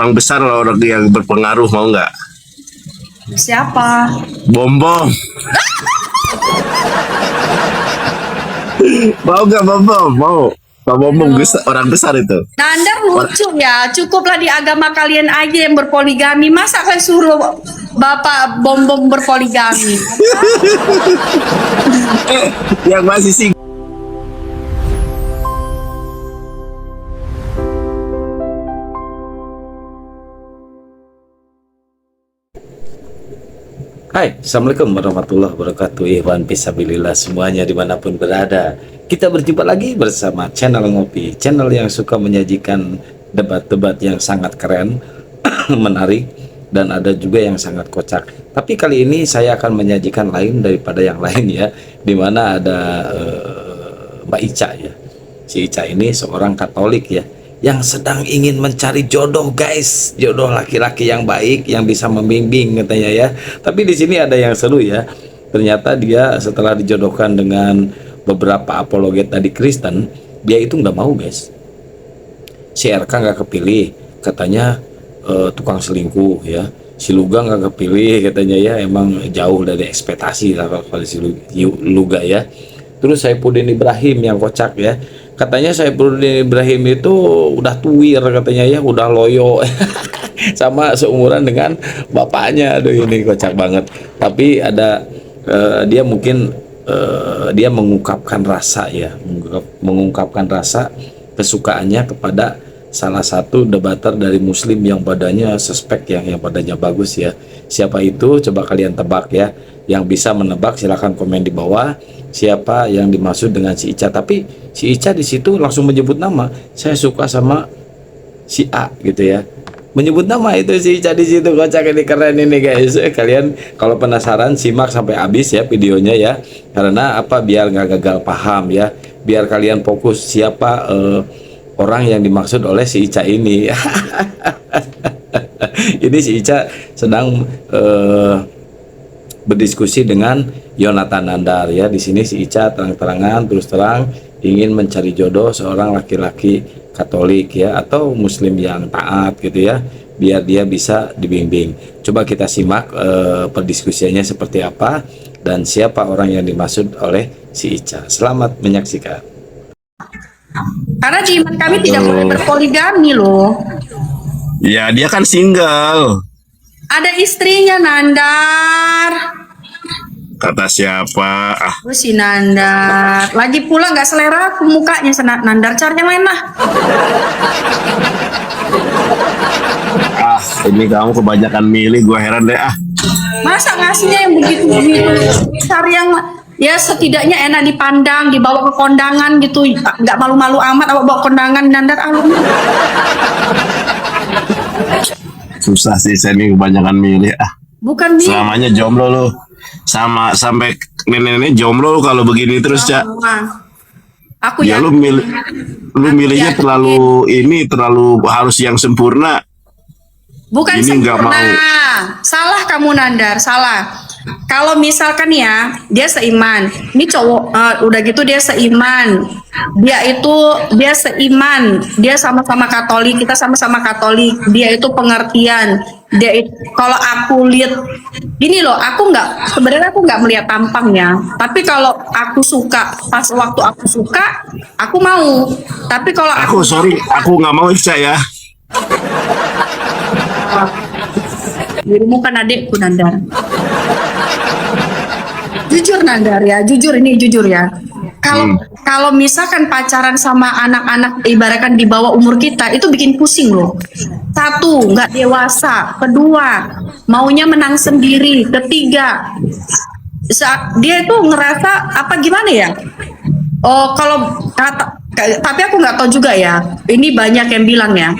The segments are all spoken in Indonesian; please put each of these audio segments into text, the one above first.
orang besar, orang yang berpengaruh, mau nggak? Siapa? Bombom. Mau nggak Bombom? Mau. Pak Bombom orang besar itu. Nandar lucu ya, cukuplah di agama kalian aja yang berpoligami. Masa kalian suruh Bapak Bom berpoligami? Yang masih sih. Hai, Assalamualaikum warahmatullahi wabarakatuh. Ikhwan fisabilillah semuanya dimanapun berada. Kita berjumpa lagi bersama channel Ngopi, channel yang suka menyajikan debat-debat yang sangat keren, menarik, dan ada juga yang sangat kocak. Tapi kali ini saya akan menyajikan lain daripada yang lain ya, dimana ada Mbak Ica ya. Si Ica ini seorang Katolik ya, yang sedang ingin mencari jodoh guys, jodoh laki-laki yang baik yang bisa membimbing katanya ya. Tapi di sini ada yang seru ya, ternyata dia setelah dijodohkan dengan beberapa apologet tadi Kristen, dia itu nggak mau guys. Si RK nggak kepilih katanya, tukang selingkuh ya. Si Luga nggak kepilih katanya ya, emang jauh dari ekspektasi lah kalau si Luga ya. Terus Saipudin Ibrahim yang kocak ya, katanya Saipudin Ibrahim itu udah tuwir katanya ya, udah loyo sama seumuran dengan bapaknya. Aduh ini kocak banget. Tapi ada dia mungkin dia mengungkapkan rasa ya, mengungkapkan rasa kesukaannya kepada salah satu debater dari Muslim yang badannya suspek, yang badannya bagus ya. Siapa itu? Coba kalian tebak ya. Yang bisa menebak silahkan komen di bawah siapa yang dimaksud dengan si Ica. Tapi si Ica di situ langsung menyebut nama. Saya suka sama si A gitu ya. Menyebut nama itu si Ica di situ. Kocak ini, keren ini guys. Kalian kalau penasaran simak sampai habis ya videonya ya. Karena apa? Biar nggak gagal paham ya. Biar kalian fokus siapa orang yang dimaksud oleh si Ica ini. Ini si Ica sedang berdiskusi dengan Yonatan Nandar ya. Di sini si Ica terang-terangan terus terang ingin mencari jodoh seorang laki-laki Katolik ya, atau Muslim yang taat gitu ya, biar dia bisa dibimbing. Coba kita simak perdiskusiannya seperti apa dan siapa orang yang dimaksud oleh si Ica. Selamat menyaksikan. Karena di iman kami tidak boleh berpoligami loh. Ya dia kan single. Ada istrinya Nandar. Kata siapa? Ah, Oh, si Nandar. Lagi pula nggak selera aku mukanya Nandar, cari yang lain lah. ini kamu kebanyakan milih, gua heran deh ah. Masa ngasihnya yang begitu-begitu? Cari yang ya setidaknya enak dipandang, dibawa ke kondangan gitu, nggak malu-malu amat awak bawa kondangan Nandar alum. Susah sih, saya ini kebanyakan milih ah. Bukan nih. Selamanya jomblo lu. Sama sampai nenek-nenek jomblo lu kalau begini terus, Cak. Aku Ya ya. lu milihnya terlalu ini, terlalu harus yang sempurna. Bukan Ini nggak sempurna. mau. Salah kamu Nandar, salah. Kalau misalkan ya, dia seiman. Ini cowok udah gitu dia seiman. Dia seiman. Dia sama-sama Katolik, kita sama-sama Katolik. Dia itu pengertian. Kalau aku lihat gini loh, sebenarnya aku nggak melihat tampangnya. Tapi kalau aku suka, pas waktu aku suka, aku mau. Tapi kalau Aku nggak mau Ica ya. dirimu kan adikku Nandar. Jujur Nandar ya, jujur ya. Kalau misalkan pacaran sama anak-anak ibaratkan di bawah umur kita itu bikin pusing loh. Satu, nggak dewasa. Kedua, maunya menang sendiri. Ketiga, dia itu ngerasa apa gimana ya? Oh, tapi aku nggak tahu juga ya. Ini banyak yang bilang ya.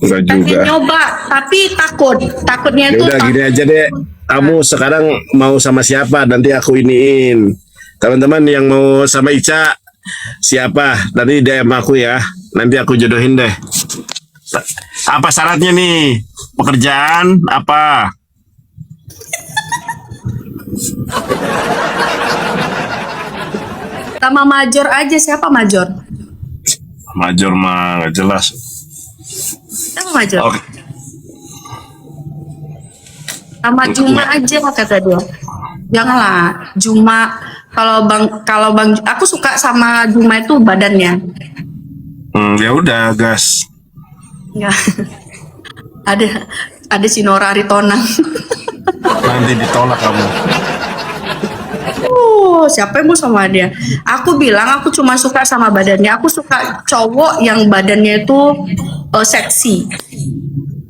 Enggak Pengen juga. nyoba, tapi takutnya Ya itu udah gini aja deh. Kamu sekarang mau sama siapa? Nanti aku iniin. Teman-teman yang mau sama Ica siapa? Nanti DM aku ya. Nanti aku jodohin deh. Apa syaratnya nih? Pekerjaan apa? sama Major aja. Siapa Major? Major mah nggak jelas. Kita mau maju. Oke. Sama Juma aja kata dia. Janganlah Juma. Kalau bang, aku suka sama Juma itu badannya. Ya udah, gas. Ya. ada si Nora Aritona. Nanti ditolak kamu. Siapa yang mau sama dia? Aku bilang aku cuma suka sama badannya. Aku suka cowok yang badannya itu seksi.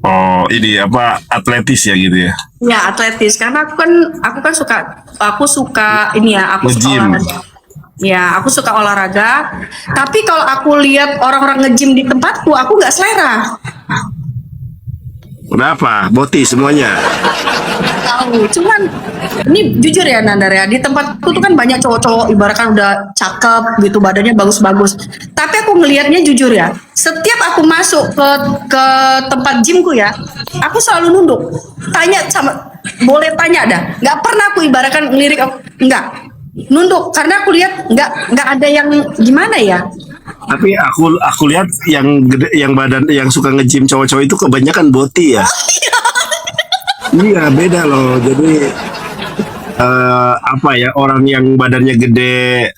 Oh, ini apa, atletis ya gitu ya? Ya, atletis. Karena aku suka ini ya, aku suka Nge-gym. olahraga. Ya, aku suka olahraga. Tapi kalau aku lihat orang-orang nge-gym di tempatku, aku nggak selera. Kenapa? Boti semuanya. Tahu. Cuman ini jujur ya Nandar ya, di tempatku tuh kan banyak cowok-cowok ibaratkan udah cakep gitu, badannya bagus-bagus. Tapi aku ngelihatnya jujur ya, setiap aku masuk ke tempat gymku ya, aku selalu nunduk. Tanya boleh tanya dah. Nggak pernah aku ibaratkan ngelirik enggak. Nunduk karena aku lihat nggak ada yang gimana ya. Tapi aku lihat yang gede, yang badan, yang suka nge-gym cowok-cowok itu kebanyakan boti ya. Iya, beda loh. Jadi apa ya, orang yang badannya gede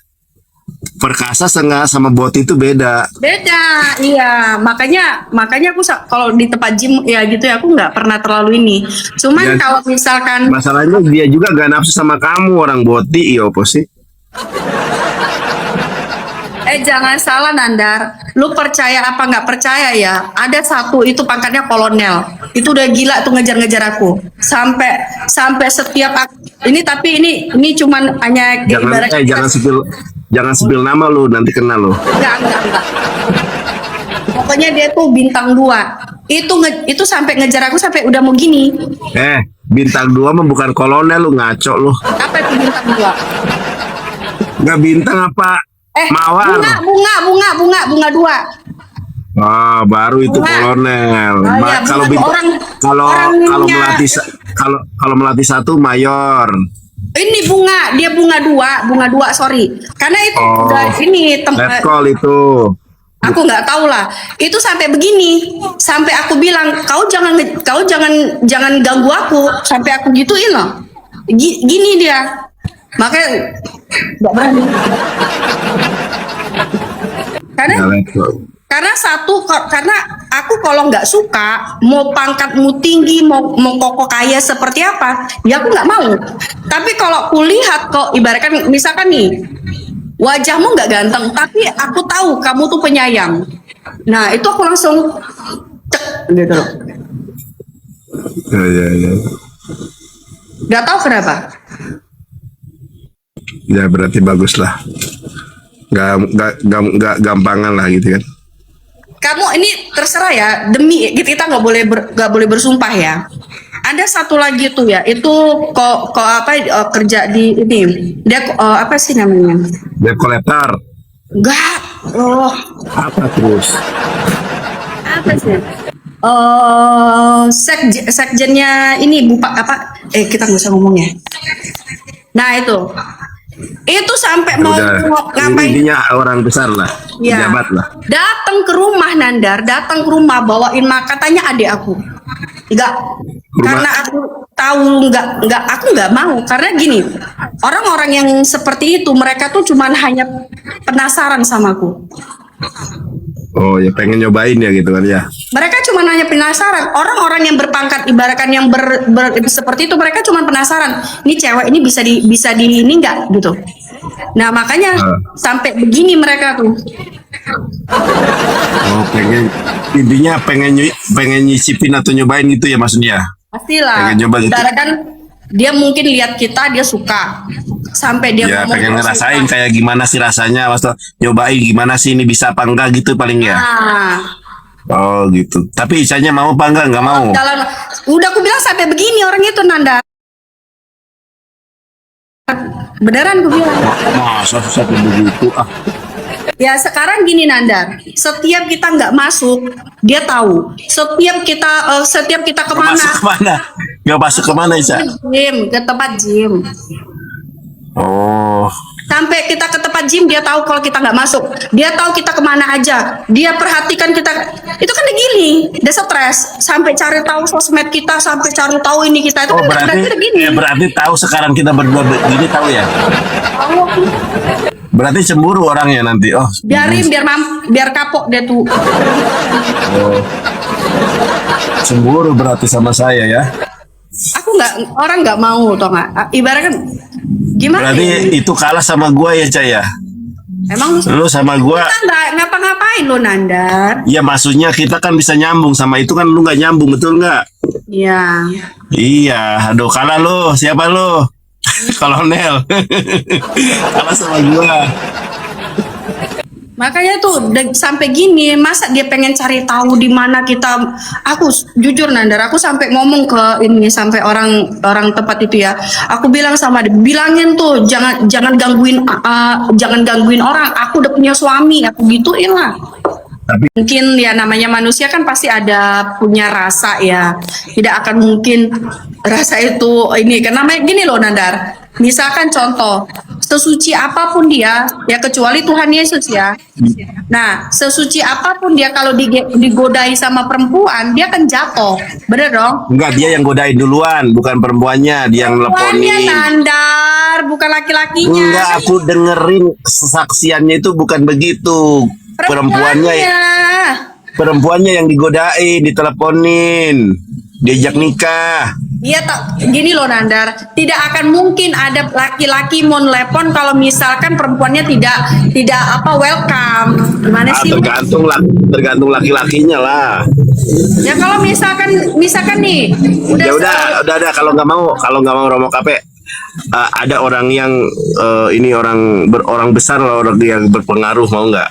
perkasa sama boti itu beda. Beda, iya. Makanya aku kalau di tempat gym ya gitu ya, aku nggak pernah terlalu ini. Cuman Ya. kalau misalkan Masalahnya dia juga gak nafsu sama kamu, orang boti, iya apa sih? jangan salah Nandar, lu percaya apa nggak percaya ya? Ada satu itu pangkatnya kolonel, itu udah gila tuh ngejar-ngejar aku sampai setiap tapi ini cuman hanya Jangan sepil nama lu, nanti kena lu. enggak. Pokoknya dia tuh bintang 2. Itu sampai ngejar aku sampai udah mau gini. Bintang 2 mah bukan kolonel, lu ngaco lu. Apa itu bintang 2? Nggak bintang apa? Mawar. Bunga 2. Baru itu Bunga. kolonel. Iya, Kalau orang kalau melatih 1 mayor. Ini dia bunga 2, sorry. Karena itu udah ini Letkol itu. aku nggak tahu lah. Itu sampai begini, sampai aku bilang kau jangan ganggu aku, sampai aku gituin loh. Gini dia. Makanya nggak berani. Karena karena aku kalau nggak suka, mau pangkatmu tinggi, mau kokoh kaya seperti apa, ya aku nggak mau. Tapi kalau kulihat kok ibaratkan misalkan nih, wajahmu nggak ganteng, tapi aku tahu kamu tuh penyayang. Nah itu aku langsung cek gitu loh. Ya. Nggak tahu kenapa. Ya berarti bagus lah. Nggak gampangan lah gitu kan. Kamu ini terserah ya, demi kita nggak boleh bersumpah ya. Ada satu lagi tuh ya, itu kerja di ini, dia apa sih namanya? Debt collector. Enggak, Apa terus? apa sih? Sekjennya ini kita nggak usah ngomong ya. Nah itu sampai mau ngapain? Intinya orang besar lah, Ya. pejabat lah. Datang ke rumah Nandar, bawain katanya adik aku. Enggak. Karena aku tahu aku nggak mau karena gini. Orang-orang yang seperti itu mereka tuh cuman hanya penasaran sama aku. Oh ya, pengen nyobain ya gitu kan ya. Mereka cuma hanya penasaran. Orang-orang yang berpangkat ibaratkan yang seperti itu mereka cuma penasaran. Ini cewek ini bisa di ini enggak gitu. Nah, makanya sampai begini mereka tuh. Oh, intinya pengen nyicipin atau nyobain gitu ya maksudnya. Pastilah. Pengen nyoba gitu. Ibaratkan dia mungkin lihat kita dia suka. Sampai dia Ya ngomong pengen dia ngerasain suka. kayak gimana sih rasanya, maksudnya nyobain gimana sih ini bisa apa enggak gitu paling ya. Nah, Oh gitu. Tapi Icanya mau apa enggak? Enggak mau. udah aku bilang sampai begini orang itu Nanda. Beneran gue bilang. Masa susah begitu ah. Ya sekarang gini Nanda, setiap kita nggak masuk, dia tahu. Setiap kita kemana? Masuk kemana? Enggak masuk kemana Ica? Ke tempat gym. Oh, Sampai kita ke tempat gym, dia tahu kalau kita nggak masuk. Dia tahu kita kemana aja. Dia perhatikan kita. Itu kan udah gini, udah stres. Sampai cari tahu sosmed kita, sampai cari tahu ini kita. Itu Oh, kan berarti udah gini. berarti tahu sekarang kita berdua begini, tahu ya? Tahu aku. Berarti cemburu orangnya nanti. Oh, Biarin, biar kapok dia tuh. cemburu berarti sama saya ya. Aku orang nggak mau, tau nggak? Ibaratnya kan, gimana Berarti ya? itu kalah sama gua ya, Cah ya? Emang Lu sama gua, kita nggak ngapa-ngapain lo, Nandar? ya maksudnya kita kan bisa nyambung, sama itu kan lu nggak nyambung, betul nggak? Iya. Iya, aduh kalah lu. Siapa lu? Kolonel. Kalah sama gua. Makanya tuh sampai gini, masa dia pengen cari tahu di mana kita. Aku jujur Nandar, aku sampai ngomong ke ini, sampai orang tempat itu ya. Aku bilang sama dia, bilangin tuh jangan gangguin orang. Aku udah punya suami, aku gituin lah. Tapi Mungkin ya namanya manusia kan pasti ada punya rasa ya. Tidak akan mungkin rasa itu ini, karena gini loh Nandar. Misalkan contoh, sesuci apapun dia, ya kecuali Tuhan Yesus ya. Nah, sesuci apapun dia, kalau digodai sama perempuan, dia kan jatuh. Bener dong? enggak, dia yang godain duluan, bukan perempuannya, dia yang Perempuannya nelponin. Nandar, bukan laki-lakinya. Enggak, aku dengerin kesaksiannya itu bukan begitu. Perempuannya yang digodain, diteleponin, diajak nikah. Iya tak, gini loh Nandar, tidak akan mungkin ada laki-laki mau telepon kalau misalkan perempuannya tidak welcome. Gimana sih? Tergantung laki-lakinya lah. Ya kalau misalkan nih Ya udah kalau nggak mau Romo Kape, ada orang yang ini orang besar lah, orang yang berpengaruh, mau nggak?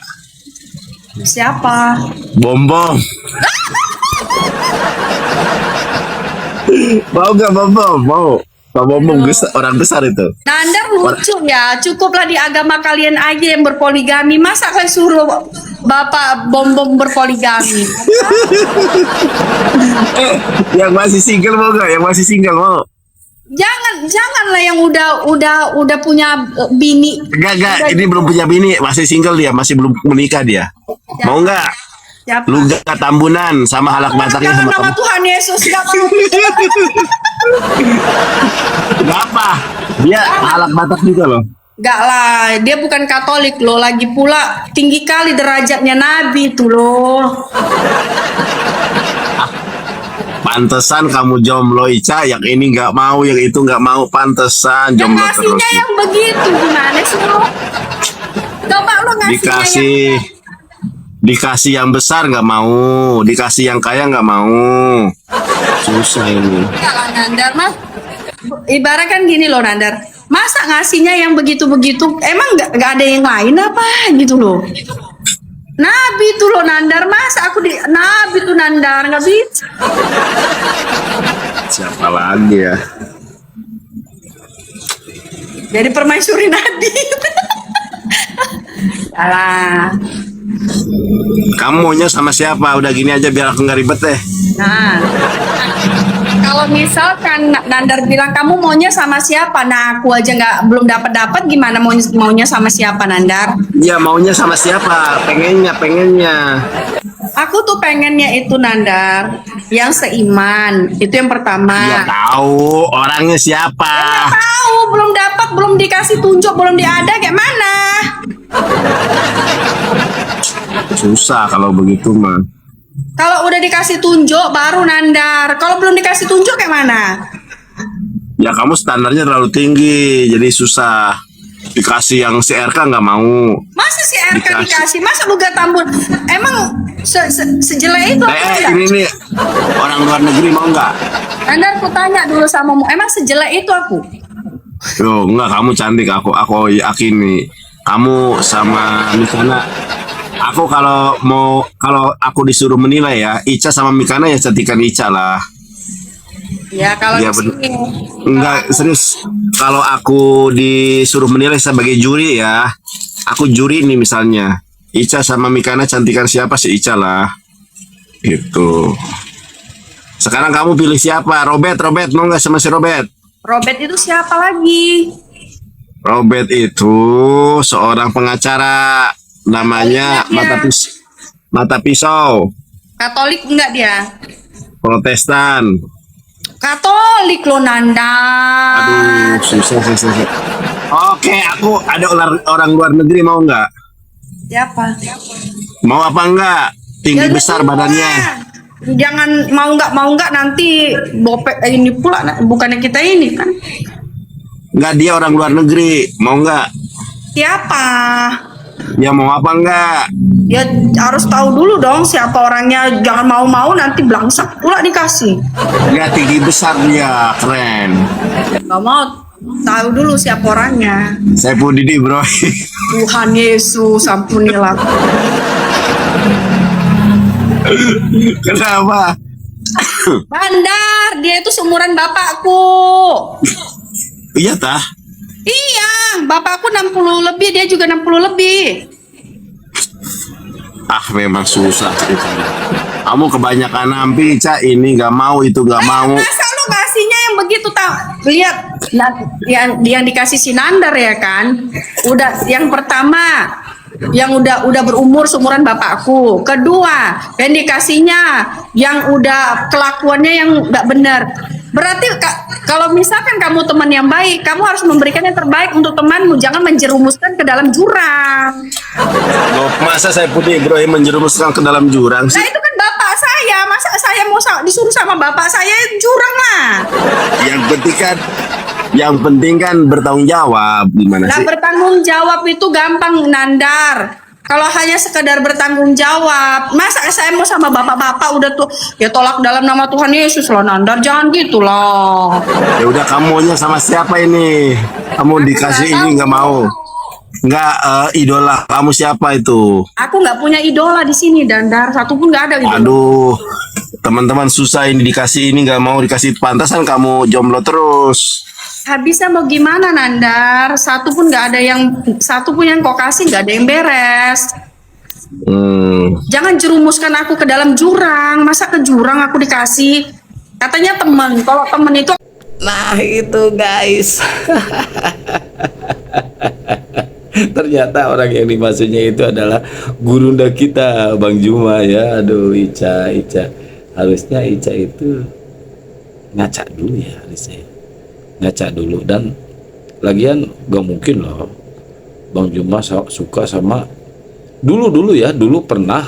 Siapa? Bom. Mau nggak Bom? Mau. Pak Bom orang besar itu. Nandar lucu ya, cukuplah di agama kalian aja yang berpoligami. Masa saya suruh Bapak Bom berpoligami? Yang masih single mau nggak? Yang masih single mau? Janganlah yang udah punya bini. Enggak, ini belum punya bini, masih single dia, masih belum menikah dia. Mau nggak? Siapa? Lu gak tambunan sama halak bataknya Jangan sama nama kamu. Tuhan Yesus, nggak mau. Gak apa? Dia halak batak juga loh. Enggak lah, dia bukan Katolik loh. Lagi pula tinggi kali derajatnya Nabi tuh loh. Pantesan kamu jomblo, Ica. Yang ini nggak mau, yang itu nggak mau. Pantesan Yang jomblo terus. ngasihnya yang begitu gimana sih lo? Coba lo ngasihnya Dikasih yang besar nggak mau, dikasih yang kaya nggak mau. Susah ini. Enggak lah Nandar mah. Ibarat kan gini loh Nandar. Masa ngasihnya yang begitu-begitu? Emang nggak ada yang lain apa gitu loh? Nabi tuh loh Nandar, masa Nabi tuh Nandar, nggak bisa. Siapa lagi ya? Jadi permaisuri Nabi. Alah. Kamu maunya sama siapa? Udah gini aja biar aku nggak ribet deh. Nah, kalau misalkan Nandar bilang kamu maunya sama siapa, nah aku aja belum dapat gimana maunya sama siapa Nandar? Ya maunya sama siapa? Pengennya. Aku tuh pengennya itu Nandar yang seiman, itu yang pertama. Ya tahu orangnya siapa. Tahu belum dikasih tunjuk, belum diada kayak mana? Susah kalau begitu mah. Kalau udah dikasih tunjuk baru Nandar. Kalau belum dikasih tunjuk kayak mana? Ya kamu standarnya terlalu tinggi, jadi susah. Dikasih yang CRK nggak mau. Masa si RK dikasih? Masa lu gak tambun? Emang sejelek itu apa enggak? Ini nih orang luar negeri mau nggak? Nandar aku tanya dulu sama emang sejelek itu aku? Yo, enggak, kamu cantik, aku yakin nih. Kamu sama Mikana. Kalau aku disuruh menilai ya, Ica sama Mikana ya cantikan Ica lah. Ya kalau Ya, di sini. Enggak, serius. Kalau aku disuruh menilai sebagai juri ya, aku juri nih misalnya. Ica sama Mikana cantikan siapa sih? Ica lah. Itu. Sekarang kamu pilih siapa? Robert mau nggak sama si Robert? Robert itu siapa lagi? Robert itu seorang pengacara, namanya Mata Pisau, Katolik enggak dia? Protestan. Katolik lo Nanda. Aduh, susah. Oke, aku ada orang luar negeri, mau nggak? Siapa? Mau apa enggak? Tinggi Ya, besar semua. badannya. Jangan mau nggak nanti bopek ini pula, bukannya kita ini kan? Enggak, dia orang luar negeri, mau nggak? Siapa? Ya mau apa enggak? Ya harus tahu dulu dong siapa orangnya. Jangan mau nanti belangsak pula dikasih. Dia tinggi besar, dia keren. Gak mau tahu dulu siapa orangnya. Saya pun Didi, bro. Tuhan Yesus ampunilah. Kenapa? Bandar, dia itu seumuran bapakku. Iya tah? Iya, bapakku 60 lebih, dia juga 60 lebih. Ah, memang susah ceritanya. Kamu kebanyakan nampi, Ca. Ini nggak mau, itu nggak mau. Masa lu kasihnya yang begitu tahu? Lihat, nah, yang dikasih si Nandar ya kan? Udah yang pertama yang udah berumur seumuran bapakku. Kedua, yang dikasihnya yang udah kelakuannya yang nggak benar. Berarti kalau misalkan kamu teman yang baik, kamu harus memberikan yang terbaik untuk temanmu, jangan menjerumuskan ke dalam jurang. Loh, masa saya putih Ibrahim menjerumuskan ke dalam jurang Nah sih? itu kan bapak saya, masa saya mau disuruh sama bapak saya jurang lah. Yang penting kan bertanggung jawab. Gimana Nah sih? bertanggung jawab itu gampang Nandar. Kalau hanya sekedar bertanggung jawab, masa saya mau sama bapak-bapak udah tuh ya tolak dalam nama Tuhan Yesus loh Nandar, jangan gitu loh. Ya udah, kamu maunya sama siapa ini? Kamu dikasih nggak ini tahu. nggak mau? Nggak, idola kamu siapa itu? Aku nggak punya idola di sini Dandar, satu pun nggak ada idola. Aduh, teman-teman susah ini dikasih ini nggak mau dikasih, pantasan kamu jomblo terus. Habisnya mau gimana Nandar? Satu pun yang kau kasih nggak ada yang beres. Jangan jerumuskan aku ke dalam jurang. Masa ke jurang aku dikasih? Katanya teman. Kalau teman itu Nah itu guys. Ternyata orang yang dimaksudnya itu adalah gurunda kita, Bang Juma ya. Aduh, Ica. Harusnya Ica itu ngaca dulu ya, harusnya. Ngaca dulu, dan lagian gak mungkin loh Bang Juma suka sama dulu pernah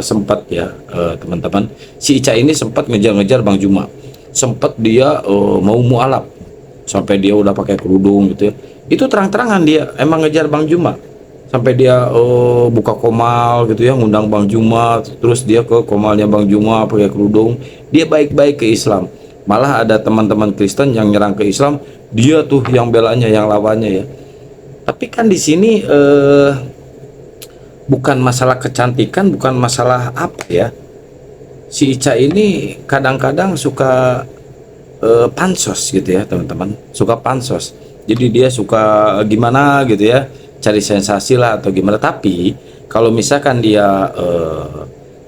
sempat ya, teman-teman, si Ica ini sempat ngejar-ngejar Bang Juma, sempat dia mau mualaf sampai dia udah pakai kerudung gitu ya. Itu terang-terangan dia emang ngejar Bang Juma, sampai dia buka komal gitu ya, ngundang Bang Juma, terus dia ke komalnya Bang Juma pakai kerudung. Dia baik-baik ke Islam, malah ada teman-teman Kristen yang nyerang ke Islam, dia tuh yang belanya, yang lawannya ya. Tapi kan di sini bukan masalah kecantikan, bukan masalah apa ya. Si Ica ini kadang-kadang suka pansos gitu ya teman-teman, suka pansos. Jadi dia suka gimana gitu ya, cari sensasi lah atau gimana. Tapi kalau misalkan dia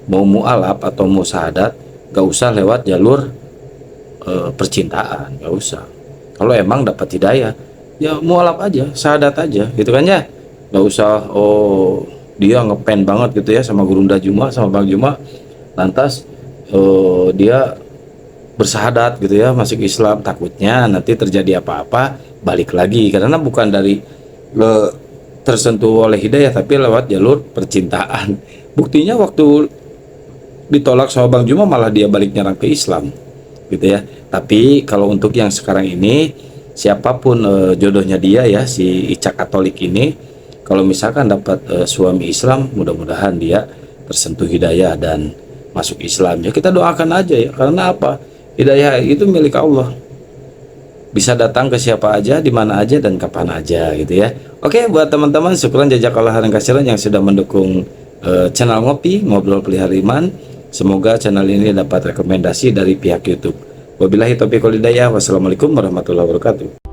mau mualaf atau mau syahadat, gak usah lewat jalur percintaan, gak usah. Kalau emang dapat hidayah, ya mualaf aja, syahadat aja gitu kan ya. Gak usah dia ngepen banget gitu ya sama Gurunda Juma, sama Bang Juma, lantas dia bersyahadat gitu ya, masuk Islam. Takutnya nanti terjadi apa-apa balik lagi, karena bukan dari tersentuh oleh hidayah, tapi lewat jalur percintaan. Buktinya waktu ditolak sama Bang Juma malah dia balik nyerang ke Islam gitu ya. Tapi kalau untuk yang sekarang ini, siapapun jodohnya dia ya, si Ica Katolik ini, kalau misalkan dapat suami Islam, mudah-mudahan dia tersentuh hidayah dan masuk Islam ya. Kita doakan aja ya, karena apa, hidayah itu milik Allah, bisa datang ke siapa aja, di mana aja, dan kapan aja gitu ya. Oke, buat teman-teman, syukuran jazakallah khairan katsiran yang sudah mendukung channel Ngopi Ngobrol Pelihara Iman. Semoga channel ini dapat rekomendasi dari pihak YouTube. Wabillahi taufiq wal hidayah. Wassalamualaikum warahmatullahi wabarakatuh.